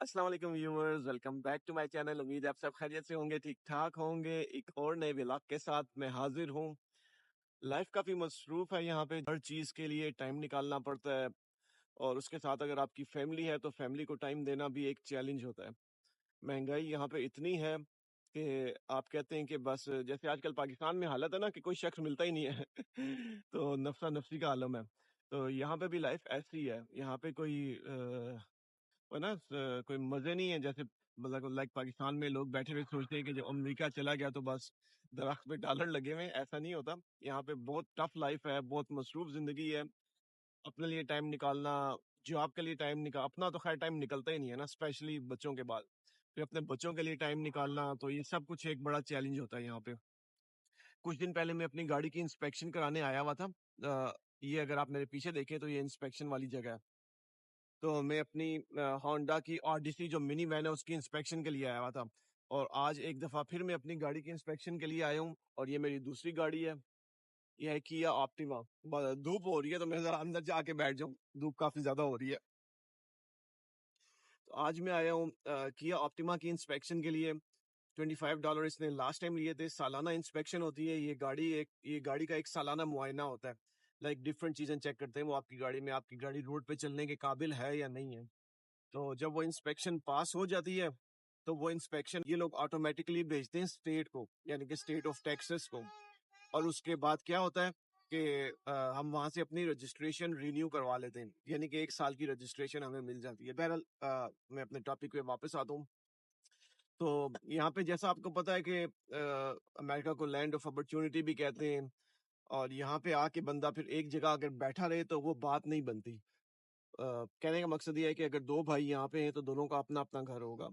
अस्सलाम वालेकुम viewers, welcome back to my channel. उम्मीद है आप सब खैरियत से होंगे, ठीक ठाक होंगे। एक और नए व्लॉग के साथ मैं हाजिर हूँ। लाइफ काफ़ी मसरूफ़ है, यहाँ पे हर चीज़ के लिए टाइम निकालना पड़ता है। और उसके साथ अगर आपकी फैमिली है तो फैमिली को टाइम देना भी एक चैलेंज होता है। महंगाई यहाँ पे इतनी है कि आप कहते हैं कि बस जैसे आजकल पाकिस्तान में हालत है ना कि कोई शख्स मिलता ही नहीं है तो नफसा नफसी का आलम है। तो यहाँ पे भी लाइफ ऐसी है, यहाँ पे कोई और ना कोई मजे नहीं है। जैसे मतलब लाइक पाकिस्तान में लोग बैठे हुए सोचते हैं कि जब अमेरिका चला गया तो बस दरख्त पे डॉलर लगे हुए हैं, ऐसा नहीं होता। यहाँ पे बहुत टफ लाइफ है, बहुत मसरूफ जिंदगी है। अपने लिए टाइम निकालना, जॉब के लिए टाइम निकाल, अपना तो खैर टाइम निकलता ही नहीं है ना, स्पेशली बच्चों के बाद। फिर अपने बच्चों के लिए टाइम निकालना, तो ये सब कुछ एक बड़ा चैलेंज होता है यहाँ पे। कुछ दिन पहले मैं अपनी गाड़ी की इंस्पेक्शन कराने आया हुआ था। ये अगर आप मेरे पीछे देखें तो ये इंस्पेक्शन वाली जगह है। तो मैं अपनी होंडा की ऑडिसी जो मिनी वैन है उसकी इंस्पेक्शन के लिए आया हुआ था। और आज एक दफ़ा फिर मैं अपनी गाड़ी की इंस्पेक्शन के लिए आया हूँ, और ये मेरी दूसरी गाड़ी है। ये है किया ऑप्टिमा। धूप हो रही है तो मैं जरा अंदर जाके बैठ जाऊँ, धूप काफी ज्यादा हो रही है। तो आज मैं आया हूँ किया ऑप्टिमा की इंस्पेक्शन के लिए। $25 इसने लास्ट टाइम लिए थे। सालाना इंस्पेक्शन होती है। ये गाड़ी का एक सालाना मुआयना होता है। लाइक डिफरेंट चीजें चेक करते हैं वो आपकी गाड़ी में, आपकी गाड़ी रोड पे चलने के काबिल है या नहीं है। तो जब वो इंस्पेक्शन पास हो जाती है तो वो इंस्पेक्शन ये लोग ऑटोमेटिकली भेजते हैं स्टेट को, यानी कि स्टेट ऑफ टेक्सास को। और उसके बाद क्या होता है कि हम वहां से अपनी रजिस्ट्रेशन रिन्यू करवा लेते हैं, यानी कि 1 साल की रजिस्ट्रेशन हमें मिल जाती है। बहरहाल मैं अपने टॉपिक पे वापस आता हूँ। तो यहाँ पे जैसा आपको पता है कि अमेरिका को लैंड ऑफ अपॉर्चुनिटी भी कहते हैं। और यहाँ पे आके बंदा फिर एक जगह अगर बैठा रहे तो वो बात नहीं बनती। कहने का मकसद ये है कि अगर दो भाई यहाँ पे हैं तो दोनों का अपना अपना घर होगा।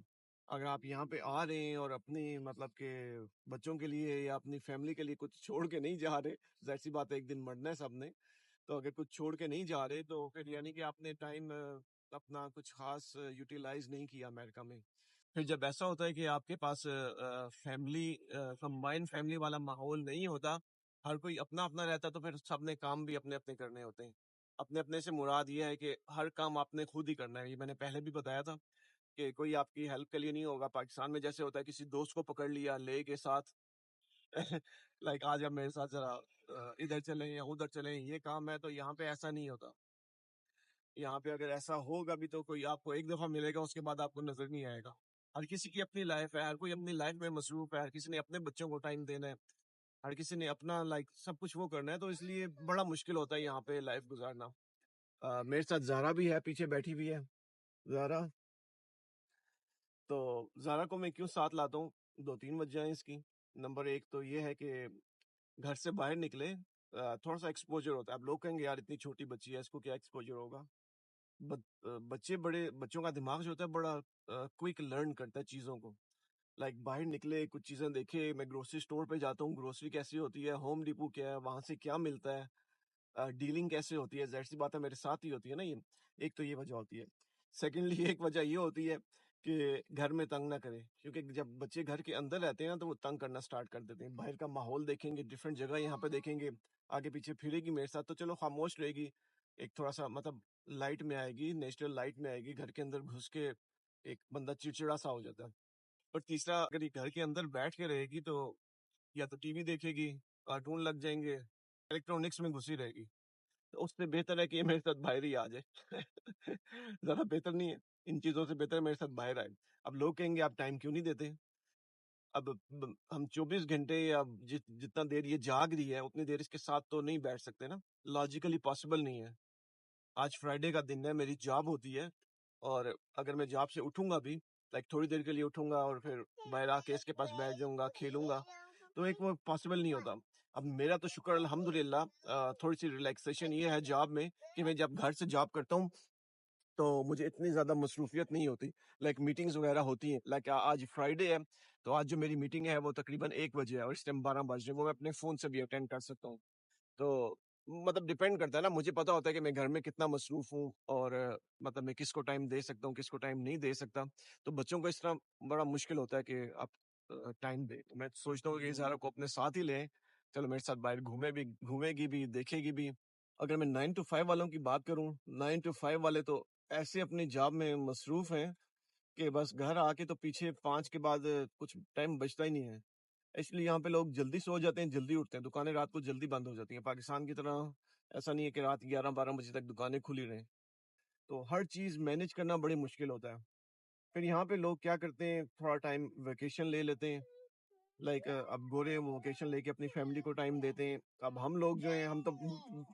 अगर आप यहाँ पे आ रहे हैं और अपनी मतलब के बच्चों के लिए या अपनी फैमिली के लिए कुछ छोड़ के नहीं जा रहे, जाहिर सी बात है एक दिन मरना है सबने। तो अगर कुछ छोड़ के नहीं जा रहे तो फिर यानी कि आपने टाइम अपना कुछ खास यूटिलाइज नहीं किया अमेरिका में। फिर जब ऐसा होता है कि आपके पास फैमिली कंबाइंड फैमिली वाला माहौल नहीं होता, हर कोई अपना अपना रहता, तो फिर सबने काम भी अपने अपने करने होते हैं। अपने अपने से मुराद ये है कि हर काम आपने खुद ही करना है। ये मैंने पहले भी बताया था कि कोई आपकी हेल्प के लिए नहीं होगा। पाकिस्तान में जैसे होता है किसी दोस्त को पकड़ लिया ले के साथ लाइक आज आप मेरे साथ जरा इधर चलें या उधर चलें, ये काम है। तो यहाँ पे ऐसा नहीं होता। यहाँ पे अगर ऐसा होगा भी तो कोई आपको एक दफा मिलेगा, उसके बाद आपको नजर नहीं आएगा। हर किसी की अपनी लाइफ है, हर कोई अपनी लाइफ में मसरूफ है, हर किसी ने अपने बच्चों को टाइम देना है, हर किसी ने अपना लाइक सब कुछ वो करना है। तो इसलिए बड़ा मुश्किल होता है यहाँ पे लाइफ गुजारना। मेरे साथ जारा भी है, पीछे बैठी हुई है जारा। तो जारा को मैं क्यों साथ लाता हूँ, दो तीन वजह है इसकी। नंबर एक तो ये है कि घर से बाहर निकले थोड़ा सा एक्सपोजर होता है। आप लोग कहेंगे यार इतनी छोटी बच्ची है, इसको क्या एक्सपोजर होगा। बच्चों का दिमाग जो होता है बड़ा क्विक लर्न करता है चीज़ों को। लाइक बाहर निकले, कुछ चीज़ें देखे। मैं ग्रोसरी स्टोर पे जाता हूँ, ग्रोसरी कैसी होती है, होम डिपो क्या है, वहां से क्या मिलता है, डीलिंग कैसे होती है। जाहिर सी बात है मेरे साथ ही होती है ना ये। एक तो ये वजह होती है। सेकेंडली एक वजह ये होती है कि घर में तंग ना करें, क्योंकि जब बच्चे घर के अंदर रहते हैं ना तो वो तंग करना स्टार्ट कर देते हैं। बाहर का माहौल देखेंगे, डिफरेंट जगह यहाँ पे देखेंगे, आगे पीछे फिरेगी मेरे साथ तो चलो खामोश रहेगी, एक थोड़ा सा मतलब लाइट में आएगी, नेचुरल लाइट में आएगी। घर के अंदर घुस के एक बंदा चिड़चिड़ा सा हो जाता है। और तीसरा, अगर ये घर के अंदर बैठ के रहेगी तो या तो टीवी देखेगी, कार्टून लग जाएंगे, इलेक्ट्रॉनिक्स में घुसी रहेगी। तो उससे बेहतर है कि ये मेरे साथ बाहर ही आ जाए ज्यादा बेहतर नहीं है, इन चीजों से बेहतर है मेरे साथ बाहर आए। अब लोग कहेंगे आप टाइम क्यों नहीं देते। अब हम 24 घंटे या जितना देर ये जाग रही है उतनी देर इसके साथ तो नहीं बैठ सकते ना, लॉजिकली पॉसिबल नहीं है। आज फ्राइडे का दिन है, मेरी जॉब होती है, और अगर मैं जॉब से उठूंगा भी, लाइक थोड़ी देर के लिए उठूंगा और फिर बाहर आके इसके पास बैठ जाऊंगा, खेलूंगा, तो एक वो पॉसिबल नहीं होता। अब मेरा तो शुक्र अल्हम्दुलिल्लाह थोड़ी सी रिलैक्सेशन ये है जॉब में कि मैं जब घर से जॉब करता हूँ तो मुझे इतनी ज्यादा मसरूफियत नहीं होती। लाइक मीटिंग्स वगैरह होती हैं, लाइक आज फ्राइडे है तो आज जो मेरी मीटिंग है वो तकरीबन 1 बजे है और इस टाइम 12 बज रहे हैं, वो मैं अपने फोन से भी अटेंड कर सकता हूँ। तो मतलब डिपेंड करता है ना, मुझे पता होता है कि मैं घर में कितना मसरूफ हूँ और मतलब मैं किसको टाइम दे सकता हूँ, किसको टाइम नहीं दे सकता। तो बच्चों को इस तरह बड़ा मुश्किल होता है कि आप टाइम दे। तो मैं सोचता हूँ कि सारा को अपने साथ ही लें, चलो मेरे साथ बाहर घूमेगी भी, देखेगी भी। अगर मैं 9 to 5 वालों की बात करूँ, 9 to 5 वाले तो ऐसे अपनी जॉब में मसरूफ हैं कि बस घर आके तो पीछे 5 के बाद कुछ टाइम बचता ही नहीं है। इसलिए यहाँ पे लोग जल्दी सो जाते हैं, जल्दी उठते हैं। दुकानें रात को जल्दी बंद हो जाती हैं। पाकिस्तान की तरह ऐसा नहीं है कि रात 11-12 बजे तक दुकानें खुली रहें। तो हर चीज़ मैनेज करना बड़ी मुश्किल होता है। फिर यहाँ पे लोग क्या करते हैं, थोड़ा टाइम वेकेशन ले लेते हैं। लाइक अब गोरे वो वेकेशन लेके अपनी फैमिली को टाइम देते हैं। अब हम लोग जो हैं, हम तो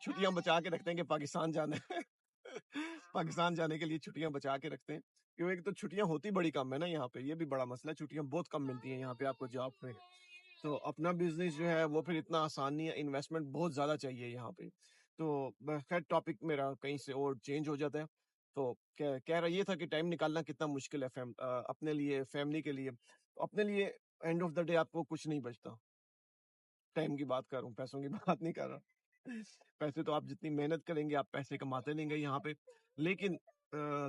छुट्टियाँ बचा के रखते हैं कि पाकिस्तान जाना है। पाकिस्तान जाने के लिए छुट्टियाँ बचा के रखते हैं। क्यों, एक तो छुट्टियाँ होती बड़ी कम है ना यहाँ पे, ये भी बड़ा मसला है, छुट्टियाँ बहुत कम मिलती हैं यहाँ पे आपको जॉब पे। तो अपना बिज़नेस जो है वो फिर इतना आसान नहीं है, इन्वेस्टमेंट बहुत ज़्यादा चाहिए यहाँ पे। तो खैर टॉपिक मेरा कहीं से और चेंज हो जाता है। तो कह कह रहा ये था कि टाइम निकालना कितना मुश्किल है अपने लिए, फैमिली के लिए। तो अपने लिए एंड ऑफ द डे आपको कुछ नहीं बचता। टाइम की बात कर रहा हूँ, पैसों की बात नहीं कर रहा। पैसे तो आप जितनी मेहनत करेंगे, आप पैसे कमाते रहेंगे यहाँ पे। लेकिन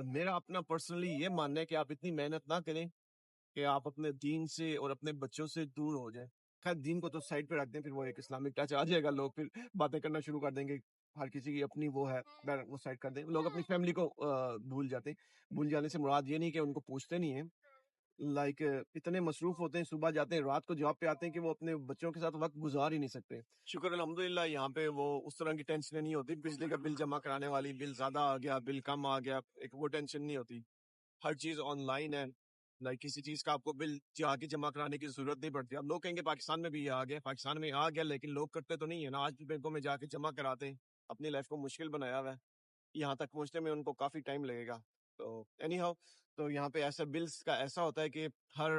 मेरा अपना पर्सनली ये मानना है कि आप इतनी मेहनत ना करें कि आप अपने दीन से और अपने बच्चों से दूर हो जाएँ। खैर दीन को तो साइड पे रख दें, फिर वो एक इस्लामिक टच आ जाएगा, लोग फिर बातें करना शुरू कर देंगे। हर किसी की अपनी वो है, वो साइड कर दें। लोग अपनी फैमिली को भूल जाते हैं। भूल जाने से मुराद ये नहीं कि उनको पूछते नहीं हैं। लाइक इतने मसरूफ होते हैं, सुबह जाते हैं, रात को जॉब पे आते हैं कि वो अपने बच्चों के साथ वक़्त गुज़ार ही नहीं सकते। शुक्र अल्हम्दुलिल्लाह यहाँ पे वो उस तरह की टेंशनें नहीं होती, बिजली का बिल जमा कराने वाली, बिल ज़्यादा आ गया, बिल कम आ गया, एक वो टेंशन नहीं होती। हर चीज़ ऑनलाइन है। लाइक किसी चीज़ का आपको बिल जाके जमा कराने की ज़रूरत नहीं पड़ती। अब लोग कहेंगे पाकिस्तान में भी ये आ गया, पाकिस्तान में आ गया लेकिन लोग करते तो नहीं है ना, आज भी बैंकों में जाके जमा कराते हैं। अपनी लाइफ़ को मुश्किल बनाया हुआ है। यहाँ तक पहुँचने में उनको काफ़ी टाइम लगेगा। तो एनी हाउ, तो यहाँ पे ऐसा बिल्स का ऐसा होता है कि हर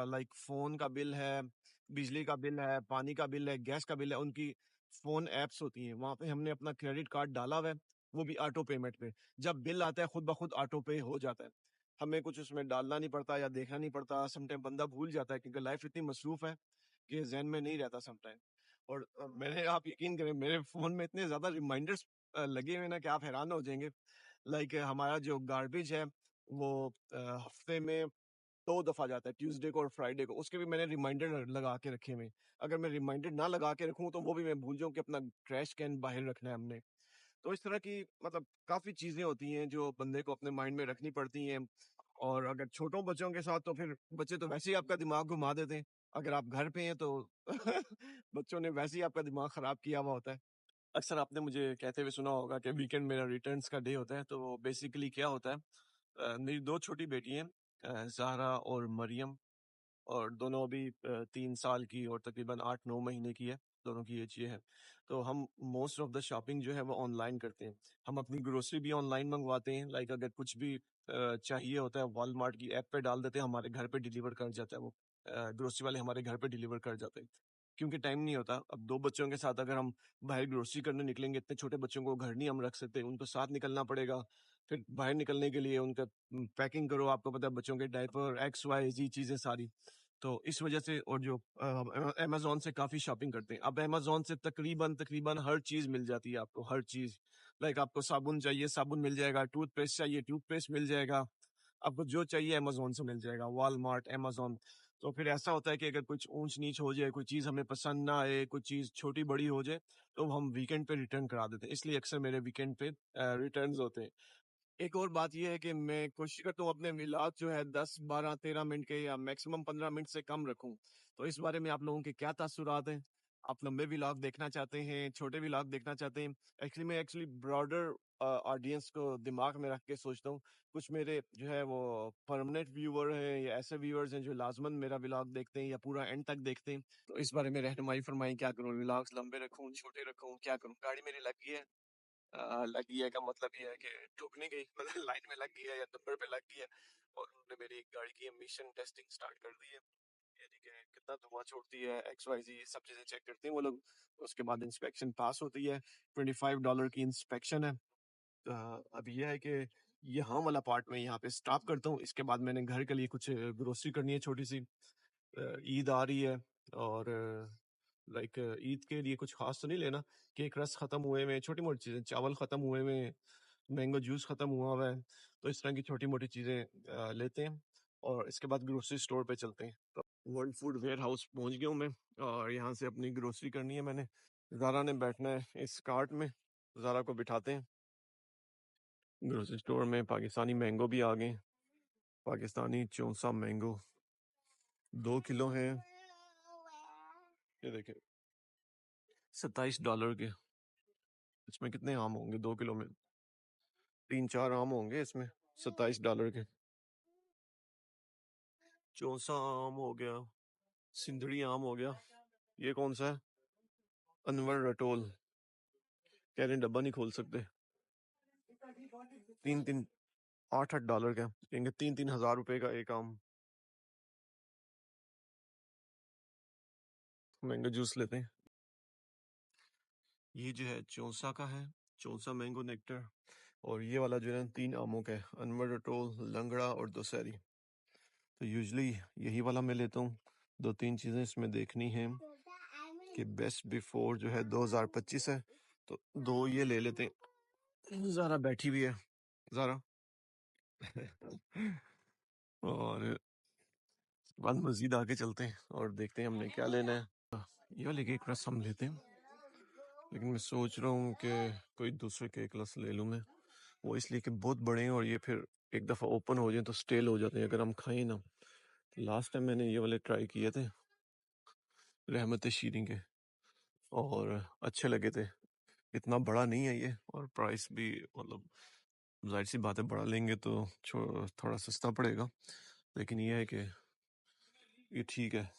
लाइक फ़ोन का बिल है, बिजली का बिल है, पानी का बिल है, गैस का बिल है, उनकी फ़ोन ऐप्स होती हैं। वहाँ पे हमने अपना क्रेडिट कार्ड डाला हुआ है, वो भी ऑटो पेमेंट पे। जब बिल आता है खुद ब खुद ऑटो पे हो जाता है। हमें कुछ उसमें डालना नहीं पड़ता या देखना नहीं पड़ता। सम टाइम बंदा भूल जाता है क्योंकि लाइफ़ इतनी मसरूफ़ है कि ज़हन में नहीं रहता सम टाइम। और मैंने आप यकीन करें मेरे फ़ोन में इतने ज़्यादा रिमाइंडर्स लगे हुए हैं ना कि आप हैरान हो जाएँगे। लाइक हमारा जो गार्बेज है वो हफ्ते में 2 दफ़ा जाता है, ट्यूसडे को और फ्राइडे को। उसके भी मैंने रिमाइंडर लगा के रखे हुए हैं। अगर मैं रिमाइंडर ना लगा के रखूँ तो वो भी मैं भूल जाऊँ कि अपना ट्रैश कैन बाहर रखना है हमने। तो इस तरह की मतलब काफ़ी चीज़ें होती हैं जो बंदे को अपने माइंड में रखनी पड़ती हैं। और अगर छोटों बच्चों के साथ तो फिर बच्चे तो वैसे ही आपका दिमाग घुमा देते हैं। अगर आप घर पे हैं तो बच्चों ने वैसे ही आपका दिमाग ख़राब किया हुआ होता है। अक्सर आपने मुझे कहते हुए सुना होगा कि वीकेंड मेरा रिटर्न्स का डे होता है, तो बेसिकली क्या होता है, मेरी 2 छोटी बेटी हैं, ज़हरा और मरियम, और दोनों अभी 3 साल की और तकरीबन 8-9 महीने की है, दोनों की एज ये है। तो हम मोस्ट ऑफ द शॉपिंग जो है वो ऑनलाइन करते हैं। हम अपनी ग्रोसरी भी ऑनलाइन मंगवाते हैं, लाइक अगर कुछ भी चाहिए होता है वॉलमार्ट की ऐप पे डाल देते हैं, हमारे घर पे डिलीवर कर जाता है वो। ग्रोसरी वाले हमारे घर पे डिलीवर कर जाते हैं। क्योंकि टाइम नहीं होता, अब 2 बच्चों के साथ अगर हम बाहर ग्रोसरी करने निकलेंगे, इतने छोटे बच्चों को घर नहीं हम रख सकते, उनको साथ निकलना पड़ेगा। फिर बाहर निकलने के लिए उनका पैकिंग करो, आपको पता है बच्चों के डायपर, एक्स, वाई, ज़ी चीज़ें सारी। तो इस वजह से, और जो अमेज़न से काफ़ी शॉपिंग करते हैं। अब अमेज़न से तकरीबन तकरीबन हर चीज़ मिल जाती है आपको, हर चीज़। लाइक आपको साबुन चाहिए, साबुन मिल जाएगा, टूथपेस्ट चाहिए, टूथपेस्ट मिल जाएगा। आपको जो चाहिए अमेज़न से मिल जाएगा, वॉलमार्ट, अमेज़न। तो फिर ऐसा होता है कि अगर कुछ ऊँच-नीच हो जाए, कोई चीज़ हमें पसंद ना आए, कोई चीज़ छोटी-बड़ी हो जाए, तो हम वीकेंड पे रिटर्न करा देते हैं। इसलिए अक्सर मेरे वीकेंड पे रिटर्न्स होते हैं। एक और बात ये है कि मैं कोशिश करता हूँ अपने व्लॉग जो है 10, 12, 13 मिनट के या मैक्सिमम 15 मिनट से कम रखूँ। तो इस बारे में आप लोगों के क्या तासुरात हैं? आप लंबे व्लॉग देखना चाहते हैं, छोटे व्लॉग देखना चाहते हैं? मैं एक्चुअली ब्रॉडर ऑडियंस को दिमाग में रख के सोचता हूँ। कुछ मेरे जो है वो परमानेंट व्यूअर हैं या ऐसे व्यूअर्स हैं जो लाज़िमन मेरा व्लॉग देखते हैं या पूरा एंड तक देखते हैं। तो इस बारे में रहनुमाई फरमाएँ, क्या करूँ? व्लॉग्स लंबे रखूँ, छोटे रखूँ, क्या करूँ? गाड़ी मेरी लग गई है। लगी है का मतलब ये है कि ठुक नहीं गई, मतलब लाइन में लग गई है या नंबर पे लग गई है। और उन्होंने मेरी गाड़ी की एमिशन टेस्टिंग स्टार्ट कर दी है, यानी कि कितना धुआं छोड़ती है, एक्स वाई जी सब चीजें चेक करते हैं वो लोग। उसके बाद इंस्पेक्शन पास होती है, $25 की इंस्पेक्शन है। अब ये है कि यहाँ वाला पार्ट में यहाँ पे स्टॉप करता हूँ। इसके बाद मैंने घर के लिए कुछ ग्रोसरी करनी है छोटी सी। ईद आ रही है और लाइक ईद के लिए कुछ खास तो नहीं लेना। केक रस खत्म हुए में, छोटी मोटी चीजें, चावल खत्म हुए में, मैंगो जूस खत्म हुआ हुआ है। तो इस तरह की छोटी मोटी चीजें लेते हैं और इसके बाद ग्रोसरी स्टोर पे चलते हैं। तो वर्ल्ड फूड वेयर हाउस पहुंच गया हूँ मैं और यहाँ से अपनी ग्रोसरी करनी है मैंने। ज़ारा ने बैठना है इस कार्ट में, ज़ारा को बिठाते हैं। ग्रोसरी स्टोर में पाकिस्तानी मैंगो भी आ गए। पाकिस्तानी चौंसा मैंगो 2 किलो है, ये देखें $27 के। इसमें कितने आम होंगे 2 किलो में? 3-4 आम होंगे इसमें, $27 के। चौंसा आम हो गया, सिंधड़ी आम हो गया। ये कौन सा है? अनवर रटोल, कह रहे हैं डब्बा नहीं खोल सकते। 3-3 $8-8 का, कहेंगे 3-3 हजार रुपए का एक आम। मैंगो जूस लेते हैं। ये जो है चौंसा का है, चौंसा मैंगो नेक्टर। और ये वाला जो है 3 आमों का है, अनवर रटोल, लंगड़ा और दोसैरी। तो यूजुअली यही वाला मैं लेता हूँ। 2-3 चीजें इसमें देखनी है कि बेस्ट बिफोर जो है 2025 है, तो 2 ये ले लेते हैं। ज़ारा बैठी हुई है, ज़ारा। और बाद मजीद आगे चलते हैं और देखते हैं हमने क्या लेना है। ये वाले केक रस हम लेते हैं, लेकिन मैं सोच रहा हूँ कि कोई दूसरे केक रस ले लूँ मैं। वो इसलिए कि बहुत बड़े हैं और ये फिर एक दफ़ा ओपन हो जाए तो स्टेल हो जाते हैं अगर हम खाएं ना। लास्ट टाइम मैंने ये वाले ट्राई किए थे, रहमत शीरी के, और अच्छे लगे थे। इतना बड़ा नहीं है ये, और प्राइस भी मतलब जाहिर सी बात है बड़ा लेंगे तो थोड़ा सस्ता पड़ेगा, लेकिन ये है कि ये ठीक है।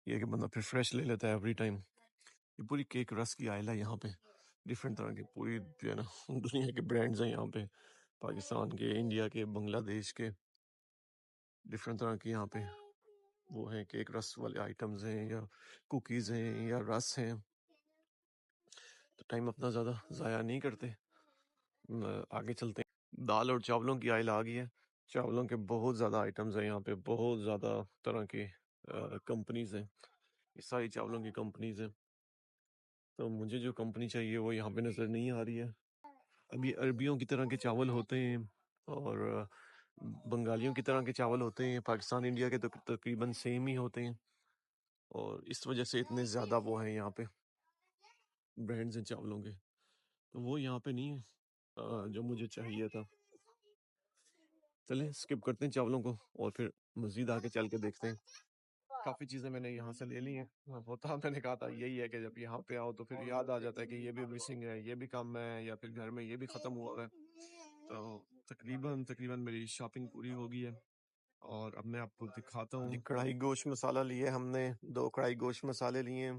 ये कि बंदा फिर फ्रेश ले लेता है एवरी टाइम। ये पूरी केक रस की आयल है यहाँ पे, डिफरेंट तरह के पूरी जो है ना दुनिया के ब्रांड्स हैं यहाँ पे, पाकिस्तान के, इंडिया के, बांग्लादेश के, डिफरेंट तरह के यहाँ पे वो हैं केक रस वाले आइटम्स हैं, या कुकीज़ हैं, या रस हैं। तो टाइम अपना ज़्यादा ज़ाया नहीं करते, आगे चलते हैं। दाल और चावलों की आयल आ गई है। चावलों के बहुत ज़्यादा आइटम्स हैं यहाँ पे, बहुत ज़्यादा तरह की कंपनीज़ हैं। ये सारी चावलों की कंपनीज़ हैं। तो मुझे जो कंपनी चाहिए वो यहाँ पे नज़र नहीं आ रही है। अभी अरबियों की तरह के चावल होते हैं, और बंगालियों की तरह के चावल होते हैं। पाकिस्तान इंडिया के तो तकरीबन सेम ही होते हैं, और इस वजह से इतने ज़्यादा वो हैं यहाँ पे ब्रांड्स हैं चावलों के। तो वो यहाँ पे नहीं है जो मुझे चाहिए था। चलें स्किप करते हैं चावलों को और फिर मज़ीद आगे चल के देखते हैं। काफ़ी चीज़ें मैंने यहाँ से ले ली हैं। होता मैंने कहा था यही है कि जब यहाँ पे आओ तो फिर याद आ जाता है कि ये भी मिसिंग है, ये भी कम है, या फिर घर में ये भी ख़त्म हुआ है। तो तकरीबन तकरीबन मेरी शॉपिंग पूरी हो गई है, और अब मैं आपको दिखाता हूँ। कढ़ाई गोश्त मसाला लिए हमने, 2 कढ़ाई गोश्त मसाले लिए,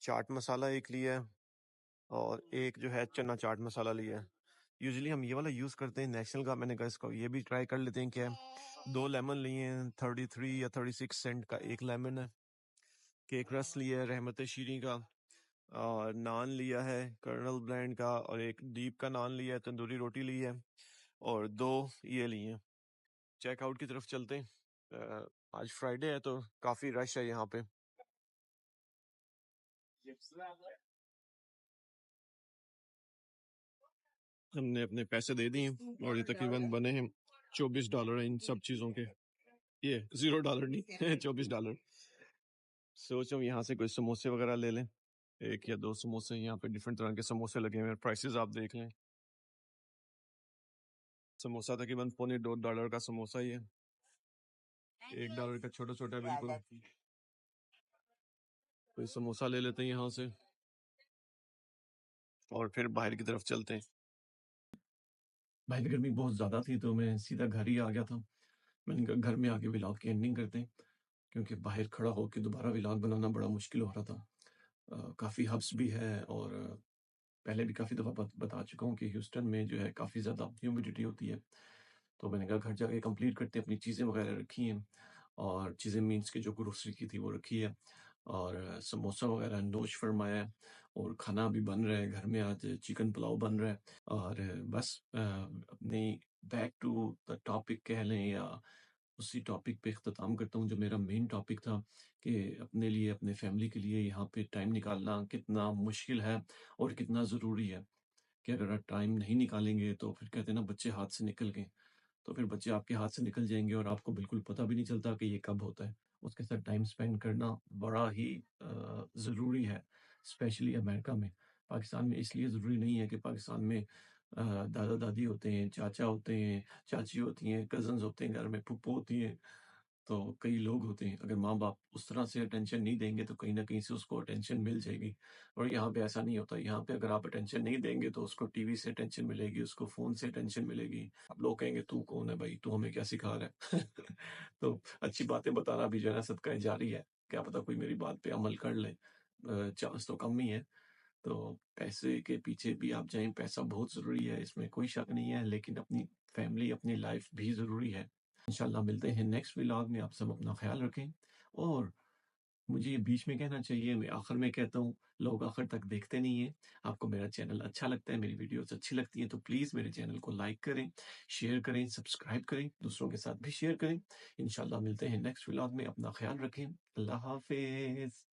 चाट मसाला एक लिया है, और एक जो है चना चाट मसाला लिया है। यूजुअली हम ये वाला यूज़ करते हैं नेशनल का, मैंने कहा इसको ये भी ट्राई कर लेते हैं क्या है। 2 लेमन लिए हैं, 33 या 36 सेंट का एक लेमन है। केक रस लिया है रहमत शीरी का, और नान लिया है कर्नल ब्रांड का, और एक दीप का नान लिया है, तंदूरी रोटी ली है, और 2 ये लिए हैं। चेकआउट की तरफ चलते हैं। आज फ्राइडे है तो काफ़ी रश है यहाँ पे। हमने अपने पैसे दे दिए और ये तकरीबन बने हैं $24 इन सब चीज़ों के। ये $0 नहीं $24। सोच हम यहाँ से कोई समोसे वगैरह ले लें, 1 या 2 समोसे। यहाँ पे डिफरेंट तरह के समोसे लगे हुए हैं, प्राइसेस आप देख लें। समोसा तकरीबन $1.25 का समोसा ही है, $1 का छोटा छोटा बिल्कुल। कोई समोसा ले लेते हैं यहाँ से और फिर बाहर की तरफ चलते हैं। बाहर गर्मी बहुत ज़्यादा थी तो मैं सीधा घर ही आ गया था। मैंने कहा घर में आके व्लॉग की एंडिंग करते हैं, क्योंकि बाहर खड़ा होकर दोबारा व्लॉग बनाना बड़ा मुश्किल हो रहा था। काफ़ी हब्स भी है, और पहले भी काफ़ी दफ़ा बता चुका हूँ कि ह्यूस्टन में जो है काफ़ी ज़्यादा ह्यूमिडिटी होती है। तो मैंने कहा घर जाके कंप्लीट करते हैं, अपनी चीज़ें वगैरह रखी हैं, और चीज़ें मीन्स की जो ग्रोसरी की थी वो रखी है, और समोसा वगैरह नोश फरमाया है, और खाना भी बन रहा है घर में। आज चिकन पुलाव बन रहा है, और बस अपनी बैक टू द टॉपिक कह लें, या उसी टॉपिक पे इख्तिताम करता हूँ जो मेरा मेन टॉपिक था, कि अपने लिए, अपने फैमिली के लिए यहाँ पे टाइम निकालना कितना मुश्किल है और कितना ज़रूरी है। कि अगर आप टाइम नहीं निकालेंगे तो फिर कहते हैं ना, बच्चे हाथ से निकल गए, तो फिर बच्चे आपके हाथ से निकल जाएंगे और आपको बिल्कुल पता भी नहीं चलता कि ये कब होता है। उसके साथ टाइम स्पेंड करना बड़ा ही ज़रूरी है, स्पेशली अमेरिका में। पाकिस्तान में इसलिए ज़रूरी नहीं है कि पाकिस्तान में दादा-दादी होते हैं, चाचा होते हैं, चाची होती हैं, कज़िन्स होते हैं, घर में फूफू होती हैं। तो कई लोग होते हैं, अगर माँ-बाप उस तरह से अटेंशन नहीं देंगे तो कहीं न कहीं से उसको अटेंशन मिल जाएगी। और यहाँ पे ऐसा नहीं होता, यहाँ पे अगर आप अटेंशन नहीं देंगे तो उसको टीवी से अटेंशन मिलेगी, उसको फ़ोन से अटेंशन मिलेगी। अब लोग कहेंगे तू कौन है भाई? तू हमें क्या सिखा रहा है? तो अच्छी बातें बताना भी जो है ना सदका जारी है। क्या पता कोई मेरी बात पे अमल कर ले। चांस तो कम ही है। तो पैसे के पीछे भी आप जाएँ, पैसा बहुत ज़रूरी है, इसमें कोई शक नहीं है, लेकिन अपनी फैमिली, अपनी लाइफ़ भी ज़रूरी है। इंशाल्लाह मिलते हैं नेक्स्ट व्लॉग में, आप सब अपना ख़्याल रखें। और मुझे ये बीच में कहना चाहिए, मैं आखिर में कहता हूँ, लोग आखिर तक देखते नहीं हैं। आपको मेरा चैनल अच्छा लगता है, मेरी वीडियोज़ अच्छी लगती हैं, तो प्लीज़ मेरे चैनल को लाइक करें, शेयर करें, सब्सक्राइब करें, दूसरों के साथ भी शेयर करें। इंशाल्लाह मिलते हैं नेक्स्ट व्लॉग में, अपना ख़्याल रखें। अल्लाह हाफ़िज़।